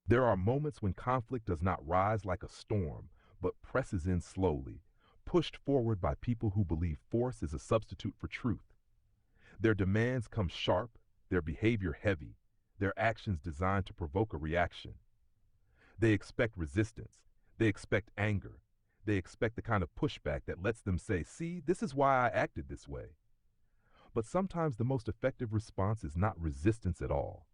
There are moments when conflict does not rise like a storm, but presses in slowly, pushed forward by people who believe force is a substitute for truth. Their demands come sharp, their behavior heavy, their actions designed to provoke a reaction. They expect resistance, they expect anger, they expect the kind of pushback that lets them say, "See, this is why I acted this way." But sometimes the most effective response is not resistance at all.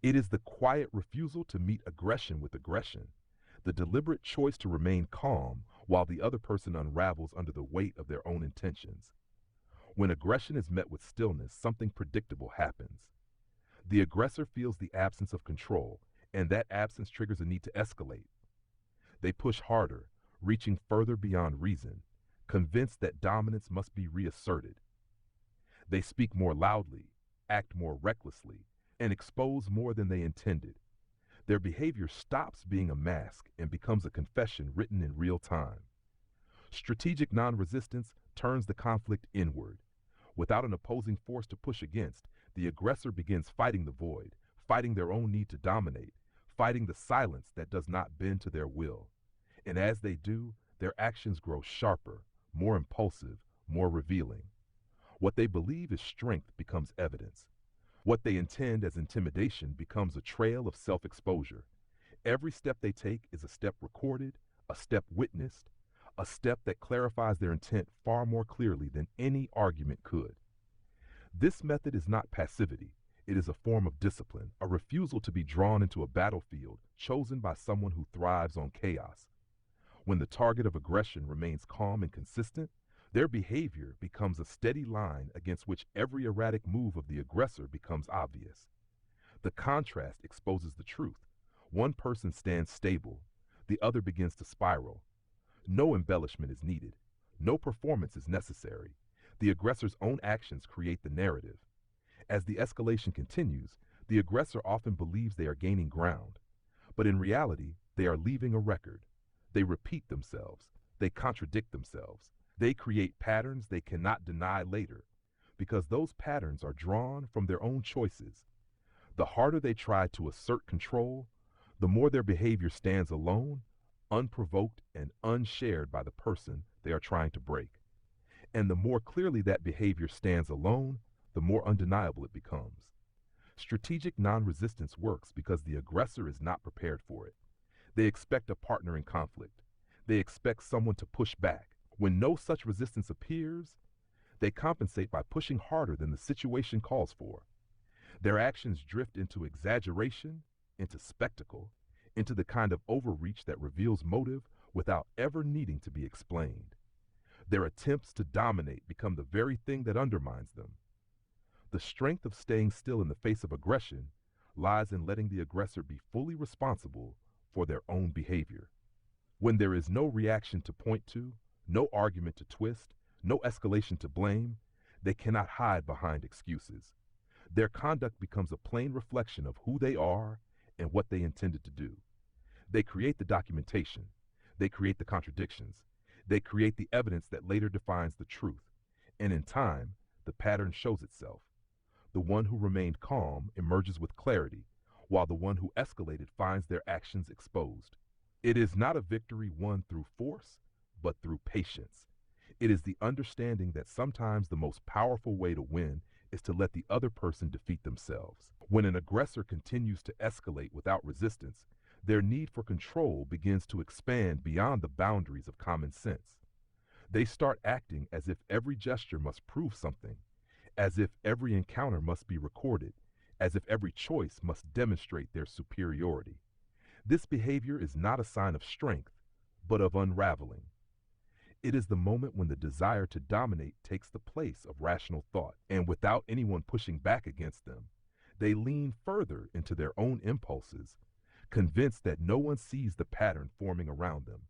It is the quiet refusal to meet aggression with aggression, the deliberate choice to remain calm while the other person unravels under the weight of their own intentions. When aggression is met with stillness, something predictable happens. The aggressor feels the absence of control, and that absence triggers a need to escalate. They push harder, reaching further beyond reason, convinced that dominance must be reasserted. They speak more loudly, act more recklessly, and expose more than they intended. Their behavior stops being a mask and becomes a confession written in real time. Strategic non-resistance turns the conflict inward. Without an opposing force to push against, the aggressor begins fighting the void, fighting their own need to dominate, fighting the silence that does not bend to their will. And as they do, their actions grow sharper, more impulsive, more revealing. What they believe is strength becomes evidence. What they intend as intimidation becomes a trail of self-exposure. Every step they take is a step recorded, a step witnessed, a step that clarifies their intent far more clearly than any argument could. This method is not passivity. It is a form of discipline, a refusal to be drawn into a battlefield chosen by someone who thrives on chaos. When the target of aggression remains calm and consistent, their behavior becomes a steady line against which every erratic move of the aggressor becomes obvious. The contrast exposes the truth. One person stands stable, the other begins to spiral. No embellishment is needed. No performance is necessary. The aggressor's own actions create the narrative. As the escalation continues, the aggressor often believes they are gaining ground, but in reality, they are leaving a record. They repeat themselves. They contradict themselves. They create patterns they cannot deny later, because those patterns are drawn from their own choices. The harder they try to assert control, the more their behavior stands alone, unprovoked and unshared by the person they are trying to break. And the more clearly that behavior stands alone, the more undeniable it becomes. Strategic non-resistance works because the aggressor is not prepared for it. They expect a partner in conflict. They expect someone to push back. When no such resistance appears, they compensate by pushing harder than the situation calls for. Their actions drift into exaggeration, into spectacle, into the kind of overreach that reveals motive without ever needing to be explained. Their attempts to dominate become the very thing that undermines them. The strength of staying still in the face of aggression lies in letting the aggressor be fully responsible for their own behavior. When there is no reaction to point to, no argument to twist, no escalation to blame, they cannot hide behind excuses. Their conduct becomes a plain reflection of who they are and what they intended to do. They create the documentation. They create the contradictions. They create the evidence that later defines the truth. And in time, the pattern shows itself. The one who remained calm emerges with clarity, while the one who escalated finds their actions exposed. It is not a victory won through force, but through patience. It is the understanding that sometimes the most powerful way to win is to let the other person defeat themselves. When an aggressor continues to escalate without resistance, their need for control begins to expand beyond the boundaries of common sense. They start acting as if every gesture must prove something, as if every encounter must be recorded, as if every choice must demonstrate their superiority. This behavior is not a sign of strength, but of unraveling. It is the moment when the desire to dominate takes the place of rational thought, and without anyone pushing back against them, they lean further into their own impulses, convinced that no one sees the pattern forming around them.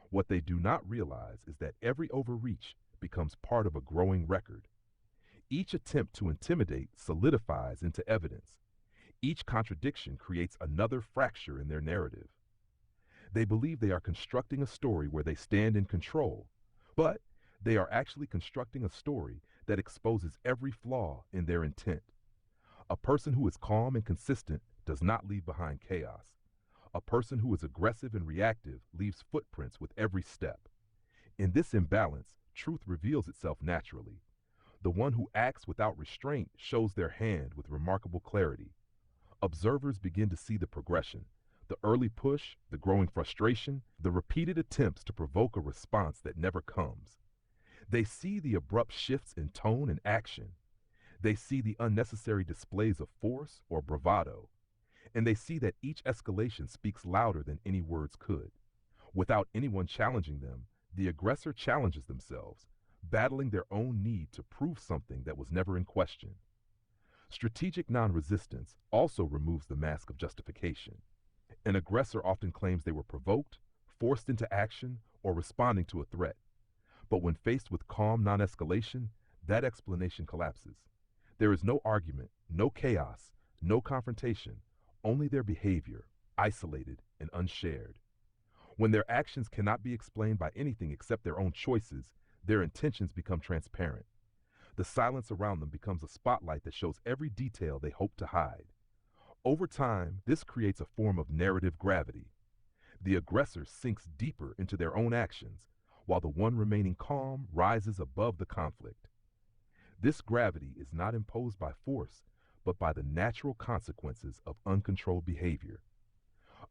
What they do not realize is that every overreach becomes part of a growing record. Each attempt to intimidate solidifies into evidence. Each contradiction creates another fracture in their narrative. They believe they are constructing a story where they stand in control, but they are actually constructing a story that exposes every flaw in their intent. A person who is calm and consistent does not leave behind chaos. A person who is aggressive and reactive leaves footprints with every step. In this imbalance, truth reveals itself naturally. The one who acts without restraint shows their hand with remarkable clarity. Observers begin to see the progression, the early push, the growing frustration, the repeated attempts to provoke a response that never comes. They see the abrupt shifts in tone and action. They see the unnecessary displays of force or bravado. And they see that each escalation speaks louder than any words could. Without anyone challenging them, the aggressor challenges themselves, battling their own need to prove something that was never in question. Strategic non-resistance also removes the mask of justification. An aggressor often claims they were provoked, forced into action, or responding to a threat. But when faced with calm non-escalation, that explanation collapses. There is no argument, no chaos, no confrontation, only their behavior, isolated and unshared. When their actions cannot be explained by anything except their own choices, their intentions become transparent. The silence around them becomes a spotlight that shows every detail they hope to hide. Over time, this creates a form of narrative gravity. The aggressor sinks deeper into their own actions, while the one remaining calm rises above the conflict. This gravity is not imposed by force, but by the natural consequences of uncontrolled behavior.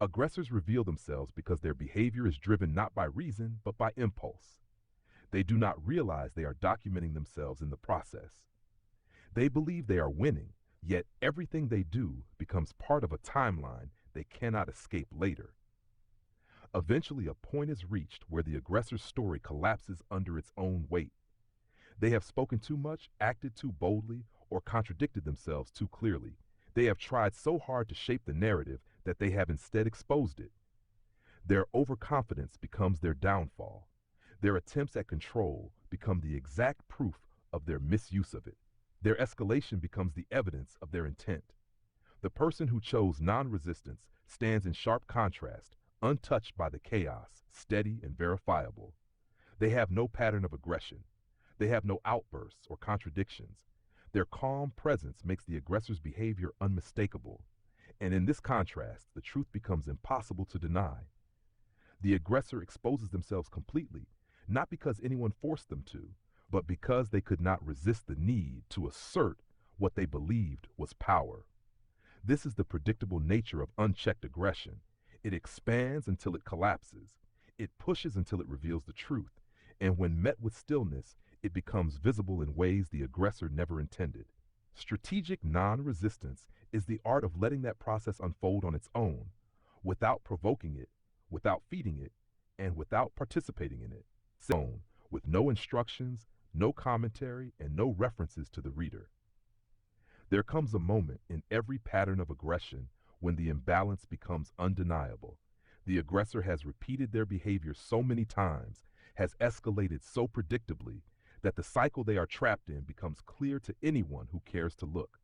Aggressors reveal themselves because their behavior is driven not by reason, but by impulse. They do not realize they are documenting themselves in the process. They believe they are winning, yet everything they do becomes part of a timeline they cannot escape later. Eventually, a point is reached where the aggressor's story collapses under its own weight. They have spoken too much, acted too boldly, or contradicted themselves too clearly. They have tried so hard to shape the narrative that they have instead exposed it. Their overconfidence becomes their downfall. Their attempts at control become the exact proof of their misuse of it. Their escalation becomes the evidence of their intent. The person who chose non-resistance stands in sharp contrast, untouched by the chaos, steady and verifiable. They have no pattern of aggression. They have no outbursts or contradictions. Their calm presence makes the aggressor's behavior unmistakable. And in this contrast, the truth becomes impossible to deny. The aggressor exposes themselves completely, not because anyone forced them to, but because they could not resist the need to assert what they believed was power. This is the predictable nature of unchecked aggression. It expands until it collapses. It pushes until it reveals the truth. And when met with stillness, it becomes visible in ways the aggressor never intended. Strategic non-resistance is the art of letting that process unfold on its own, without provoking it, without feeding it, and without participating in it. With no instructions, no commentary, and no references to the reader. There comes a moment in every pattern of aggression when the imbalance becomes undeniable. The aggressor has repeated their behavior so many times, has escalated so predictably, that the cycle they are trapped in becomes clear to anyone who cares to look.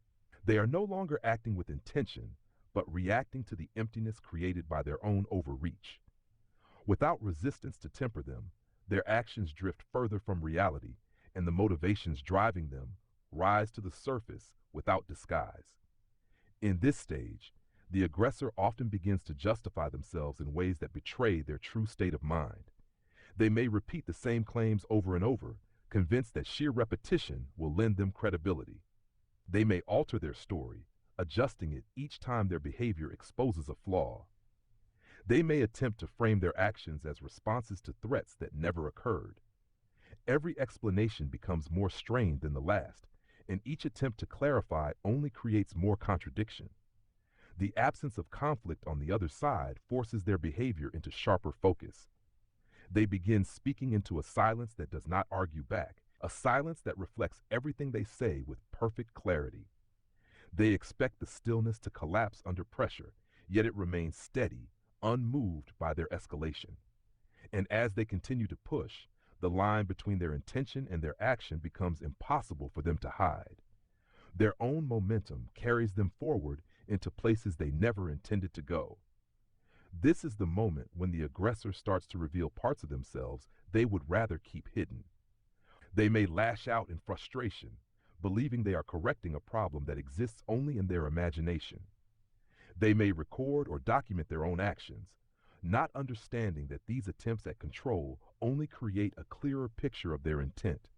They are no longer acting with intention, but reacting to the emptiness created by their own overreach. Without resistance to temper them, their actions drift further from reality, and the motivations driving them rise to the surface without disguise. In this stage, the aggressor often begins to justify themselves in ways that betray their true state of mind. They may repeat the same claims over and over, convinced that sheer repetition will lend them credibility. They may alter their story, adjusting it each time their behavior exposes a flaw. They may attempt to frame their actions as responses to threats that never occurred. Every explanation becomes more strained than the last, and each attempt to clarify only creates more contradiction. The absence of conflict on the other side forces their behavior into sharper focus. They begin speaking into a silence that does not argue back, a silence that reflects everything they say with perfect clarity. They expect the stillness to collapse under pressure, yet it remains steady, unmoved by their escalation. And as they continue to push, the line between their intention and their action becomes impossible for them to hide. Their own momentum carries them forward into places they never intended to go. This is the moment when the aggressor starts to reveal parts of themselves they would rather keep hidden. They may lash out in frustration, believing they are correcting a problem that exists only in their imagination. They may record or document their own actions, not understanding that these attempts at control only create a clearer picture of their intent.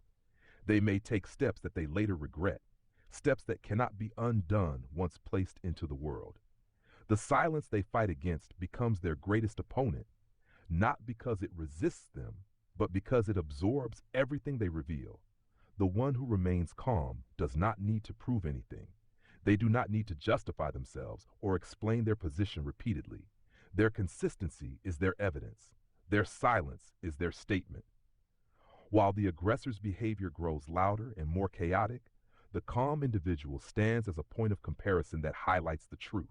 They may take steps that they later regret, steps that cannot be undone once placed into the world. The silence they fight against becomes their greatest opponent, not because it resists them, but because it absorbs everything they reveal. The one who remains calm does not need to prove anything. They do not need to justify themselves or explain their position repeatedly. Their consistency is their evidence. Their silence is their statement. While the aggressor's behavior grows louder and more chaotic, the calm individual stands as a point of comparison that highlights the truth.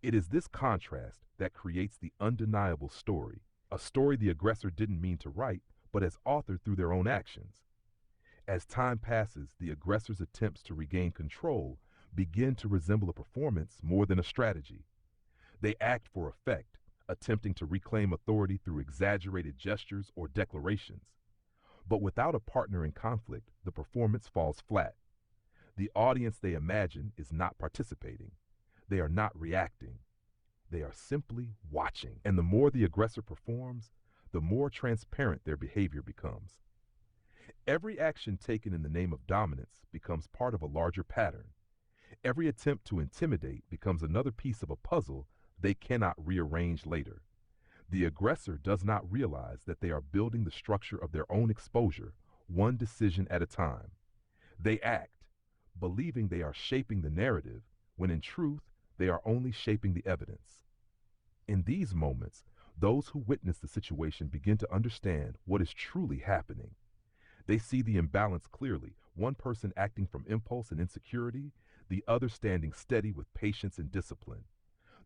It is this contrast that creates the undeniable story, a story the aggressor didn't mean to write, but has authored through their own actions. As time passes, the aggressor's attempts to regain control begin to resemble a performance more than a strategy. They act for effect, attempting to reclaim authority through exaggerated gestures or declarations. But without a partner in conflict, the performance falls flat. The audience they imagine is not participating. They are not reacting. They are simply watching. And the more the aggressor performs, the more transparent their behavior becomes. Every action taken in the name of dominance becomes part of a larger pattern. Every attempt to intimidate becomes another piece of a puzzle they cannot rearrange later. The aggressor does not realize that they are building the structure of their own exposure, one decision at a time. They act, believing they are shaping the narrative, when in truth, they are only shaping the evidence. In these moments, those who witness the situation begin to understand what is truly happening. They see the imbalance clearly, one person acting from impulse and insecurity, the other standing steady with patience and discipline.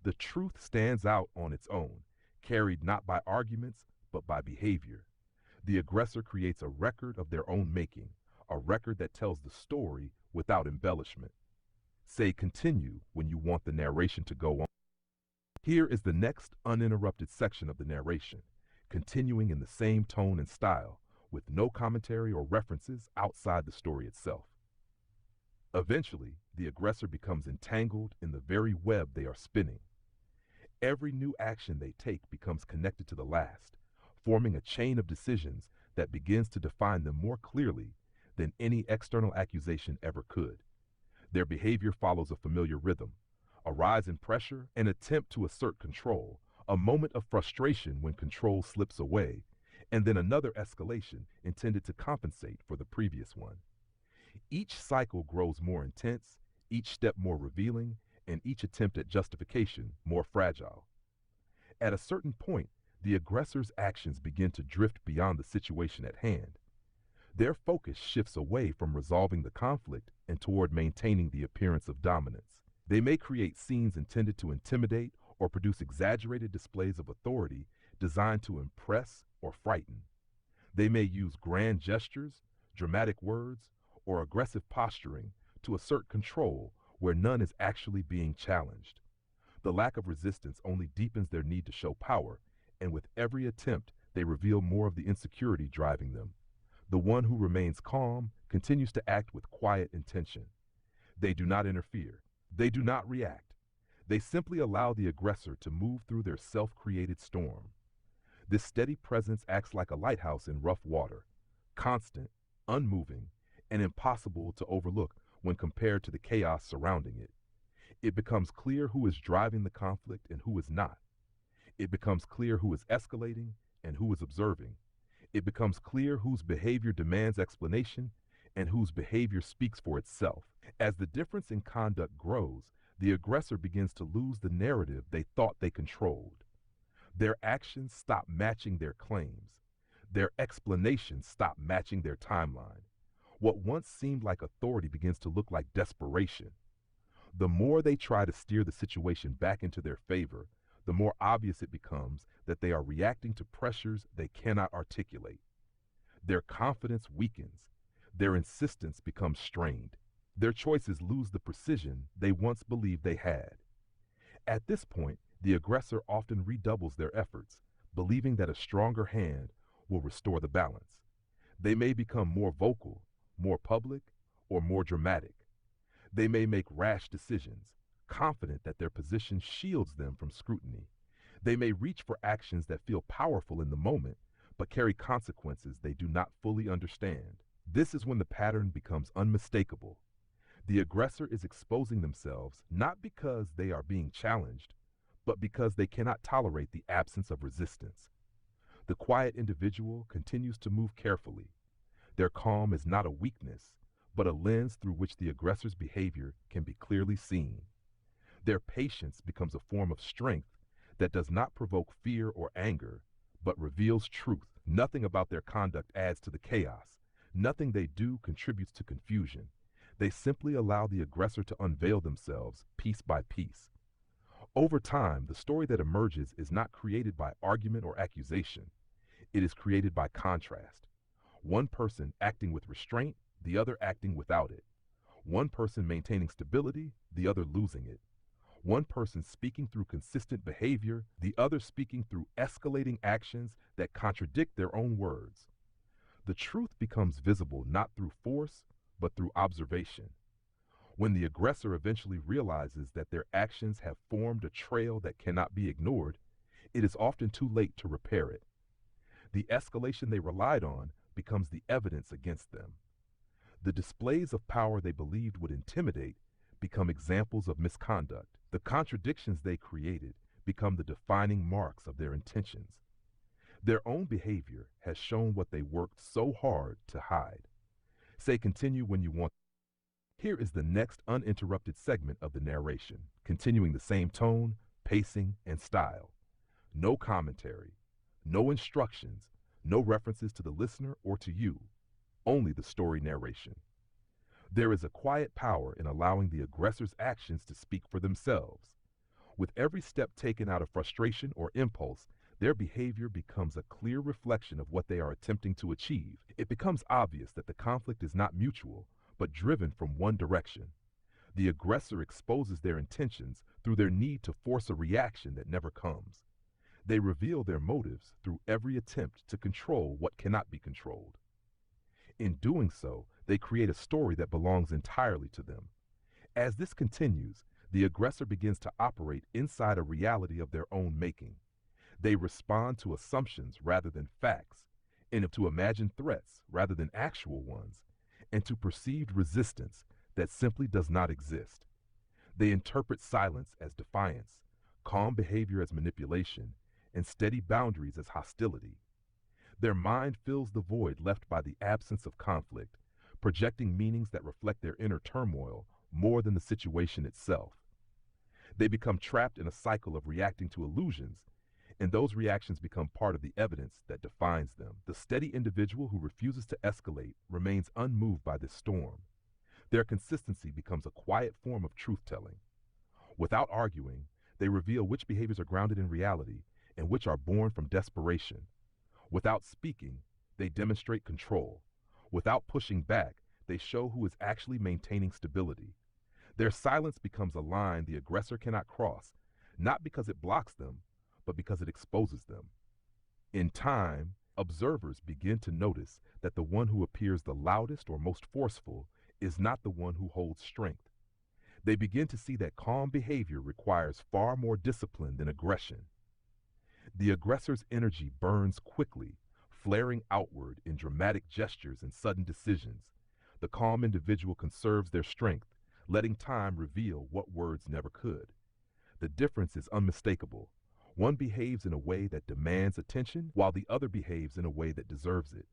The truth stands out on its own, carried not by arguments, but by behavior. The aggressor creates a record of their own making, a record that tells the story without embellishment. Say continue when you want the narration to go on. Here is the next uninterrupted section of the narration, continuing in the same tone and style, with no commentary or references outside the story itself. Eventually, the aggressor becomes entangled in the very web they are spinning. Every new action they take becomes connected to the last, forming a chain of decisions that begins to define them more clearly than any external accusation ever could. Their behavior follows a familiar rhythm, a rise in pressure, an attempt to assert control, a moment of frustration when control slips away, and then another escalation intended to compensate for the previous one. Each cycle grows more intense, each step more revealing, and each attempt at justification more fragile. At a certain point, the aggressor's actions begin to drift beyond the situation at hand. Their focus shifts away from resolving the conflict and toward maintaining the appearance of dominance. They may create scenes intended to intimidate or produce exaggerated displays of authority designed to impress or frighten. They may use grand gestures, dramatic words, or aggressive posturing to assert control where none is actually being challenged. The lack of resistance only deepens their need to show power, and with every attempt, they reveal more of the insecurity driving them. The one who remains calm continues to act with quiet intention. They do not interfere. They do not react. They simply allow the aggressor to move through their self-created storm. This steady presence acts like a lighthouse in rough water, constant, unmoving, and impossible to overlook when compared to the chaos surrounding it. It becomes clear who is driving the conflict and who is not. It becomes clear who is escalating and who is observing. It becomes clear whose behavior demands explanation and whose behavior speaks for itself. As the difference in conduct grows, the aggressor begins to lose the narrative they thought they controlled. Their actions stop matching their claims. Their explanations stop matching their timeline. What once seemed like authority begins to look like desperation. The more they try to steer the situation back into their favor, the more obvious it becomes that they are reacting to pressures they cannot articulate. Their confidence weakens. Their insistence becomes strained. Their choices lose the precision they once believed they had. At this point, the aggressor often redoubles their efforts, believing that a stronger hand will restore the balance. They may become more vocal, more public, or more dramatic. They may make rash decisions, confident that their position shields them from scrutiny. They may reach for actions that feel powerful in the moment, but carry consequences they do not fully understand. This is when the pattern becomes unmistakable. The aggressor is exposing themselves not because they are being challenged, but because they cannot tolerate the absence of resistance. The quiet individual continues to move carefully. Their calm is not a weakness, but a lens through which the aggressor's behavior can be clearly seen. Their patience becomes a form of strength that does not provoke fear or anger, but reveals truth. Nothing about their conduct adds to the chaos. Nothing they do contributes to confusion. They simply allow the aggressor to unveil themselves piece by piece. Over time, the story that emerges is not created by argument or accusation. It is created by contrast. One person acting with restraint, the other acting without it. One person maintaining stability, the other losing it. One person speaking through consistent behavior, the other speaking through escalating actions that contradict their own words. The truth becomes visible not through force, but through observation. When the aggressor eventually realizes that their actions have formed a trail that cannot be ignored, it is often too late to repair it. The escalation they relied on becomes the evidence against them. The displays of power they believed would intimidate become examples of misconduct. The contradictions they created become the defining marks of their intentions. Their own behavior has shown what they worked so hard to hide. Say continue when you want. Here is the next uninterrupted segment of the narration, continuing the same tone, pacing, and style. No commentary, no instructions, no references to the listener or to you, only the story narration. There is a quiet power in allowing the aggressor's actions to speak for themselves. With every step taken out of frustration or impulse, their behavior becomes a clear reflection of what they are attempting to achieve. It becomes obvious that the conflict is not mutual, but driven from one direction. The aggressor exposes their intentions through their need to force a reaction that never comes. They reveal their motives through every attempt to control what cannot be controlled. In doing so, they create a story that belongs entirely to them. As this continues, the aggressor begins to operate inside a reality of their own making. They respond to assumptions rather than facts, and to imagined threats rather than actual ones, and to perceived resistance that simply does not exist. They interpret silence as defiance, calm behavior as manipulation, and steady boundaries as hostility. Their mind fills the void left by the absence of conflict, projecting meanings that reflect their inner turmoil more than the situation itself. They become trapped in a cycle of reacting to illusions, and those reactions become part of the evidence that defines them. The steady individual who refuses to escalate remains unmoved by this storm. Their consistency becomes a quiet form of truth-telling. Without arguing, they reveal which behaviors are grounded in reality and which are born from desperation. Without speaking, they demonstrate control. Without pushing back, they show who is actually maintaining stability. Their silence becomes a line the aggressor cannot cross, not because it blocks them, but because it exposes them. In time, observers begin to notice that the one who appears the loudest or most forceful is not the one who holds strength. They begin to see that calm behavior requires far more discipline than aggression. The aggressor's energy burns quickly, flaring outward in dramatic gestures and sudden decisions. The calm individual conserves their strength, letting time reveal what words never could. The difference is unmistakable. One behaves in a way that demands attention, while the other behaves in a way that deserves it.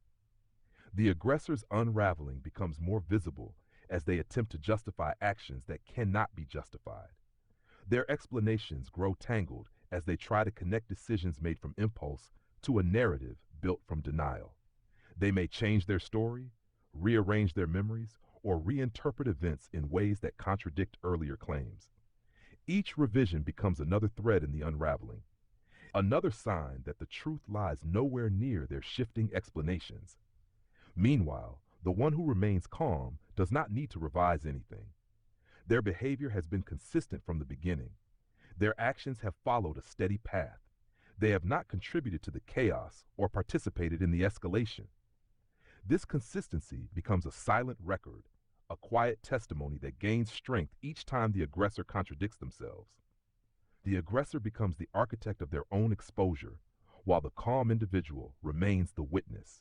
The aggressor's unraveling becomes more visible as they attempt to justify actions that cannot be justified. Their explanations grow tangled as they try to connect decisions made from impulse to a narrative built from denial. They may change their story, rearrange their memories, or reinterpret events in ways that contradict earlier claims. Each revision becomes another thread in the unraveling, another sign that the truth lies nowhere near their shifting explanations. Meanwhile, the one who remains calm does not need to revise anything. Their behavior has been consistent from the beginning. Their actions have followed a steady path. They have not contributed to the chaos or participated in the escalation. This consistency becomes a silent record, a quiet testimony that gains strength each time the aggressor contradicts themselves. The aggressor becomes the architect of their own exposure, while the calm individual remains the witness.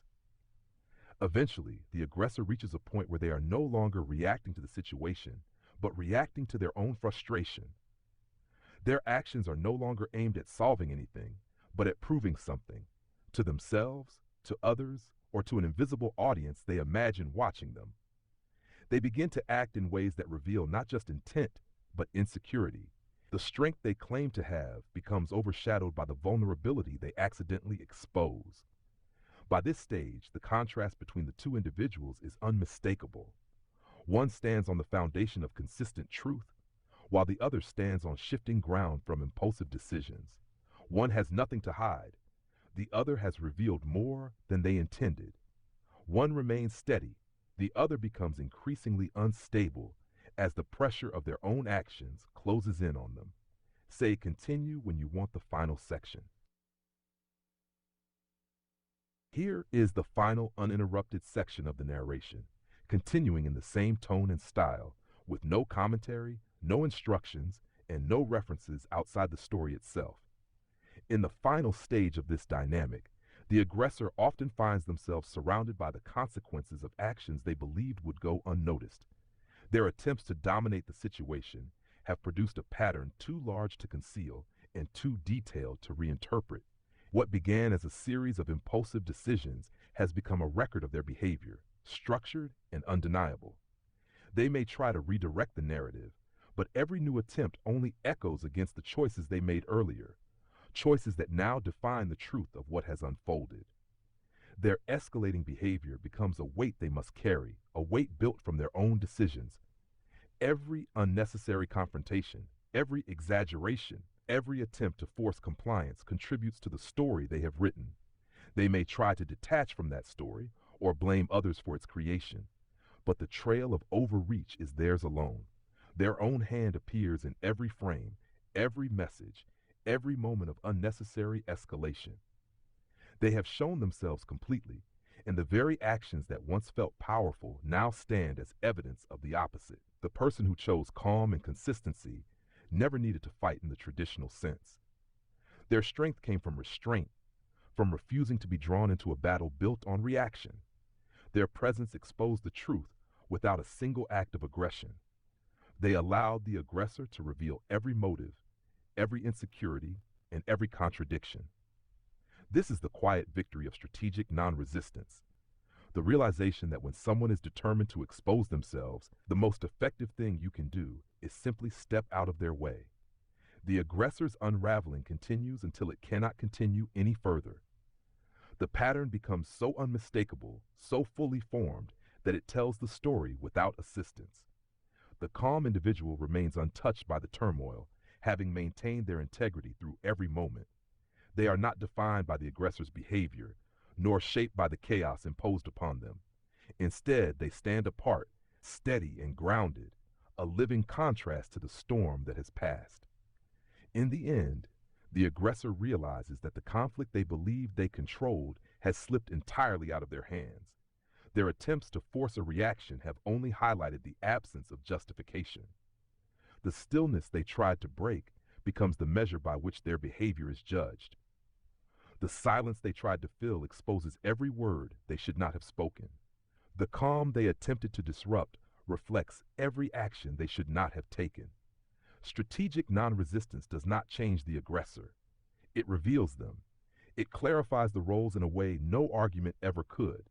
Eventually, the aggressor reaches a point where they are no longer reacting to the situation, but reacting to their own frustration. Their actions are no longer aimed at solving anything, but at proving something, to themselves, to others, or to an invisible audience they imagine watching them. They begin to act in ways that reveal not just intent, but insecurity. The strength they claim to have becomes overshadowed by the vulnerability they accidentally expose. By this stage, the contrast between the two individuals is unmistakable. One stands on the foundation of consistent truth, while the other stands on shifting ground from impulsive decisions. One has nothing to hide. The other has revealed more than they intended. One remains steady. The other becomes increasingly unstable as the pressure of their own actions closes in on them. Say continue when you want the final section. Here is the final uninterrupted section of the narration, continuing in the same tone and style, with no commentary, no instructions, and no references outside the story itself. In the final stage of this dynamic, the aggressor often finds themselves surrounded by the consequences of actions they believed would go unnoticed. Their attempts to dominate the situation have produced a pattern too large to conceal and too detailed to reinterpret. What began as a series of impulsive decisions has become a record of their behavior, structured and undeniable. They may try to redirect the narrative, but every new attempt only echoes against the choices they made earlier, choices that now define the truth of what has unfolded. Their escalating behavior becomes a weight they must carry, a weight built from their own decisions. Every unnecessary confrontation, every exaggeration, every attempt to force compliance contributes to the story they have written. They may try to detach from that story or blame others for its creation, but the trail of overreach is theirs alone. Their own hand appears in every frame, every message, every moment of unnecessary escalation. They have shown themselves completely, and the very actions that once felt powerful now stand as evidence of the opposite. The person who chose calm and consistency never needed to fight in the traditional sense. Their strength came from restraint, from refusing to be drawn into a battle built on reaction. Their presence exposed the truth without a single act of aggression. They allowed the aggressor to reveal every motive, every insecurity, and every contradiction. This is the quiet victory of strategic non-resistance. The realization that when someone is determined to expose themselves, the most effective thing you can do is simply step out of their way. The aggressor's unraveling continues until it cannot continue any further. The pattern becomes so unmistakable, so fully formed, that it tells the story without assistance. The calm individual remains untouched by the turmoil, having maintained their integrity through every moment. They are not defined by the aggressor's behavior, nor shaped by the chaos imposed upon them. Instead, they stand apart, steady and grounded, a living contrast to the storm that has passed. In the end, the aggressor realizes that the conflict they believed they controlled has slipped entirely out of their hands. Their attempts to force a reaction have only highlighted the absence of justification. The stillness they tried to break becomes the measure by which their behavior is judged. The silence they tried to fill exposes every word they should not have spoken. The calm they attempted to disrupt reflects every action they should not have taken. Strategic non-resistance does not change the aggressor. It reveals them. It clarifies the roles in a way no argument ever could.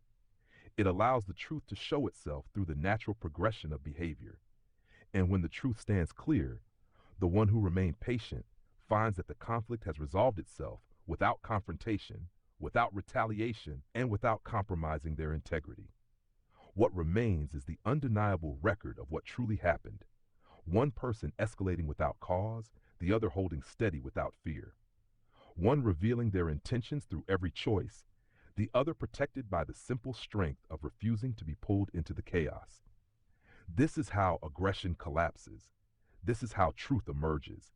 It allows the truth to show itself through the natural progression of behavior. And when the truth stands clear, the one who remained patient finds that the conflict has resolved itself without confrontation, without retaliation, and without compromising their integrity. What remains is the undeniable record of what truly happened. One person escalating without cause, the other holding steady without fear. One revealing their intentions through every choice, the other protected by the simple strength of refusing to be pulled into the chaos. This is how aggression collapses. This is how truth emerges.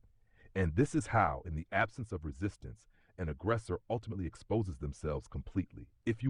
And this is how, in the absence of resistance, an aggressor ultimately exposes themselves completely. If you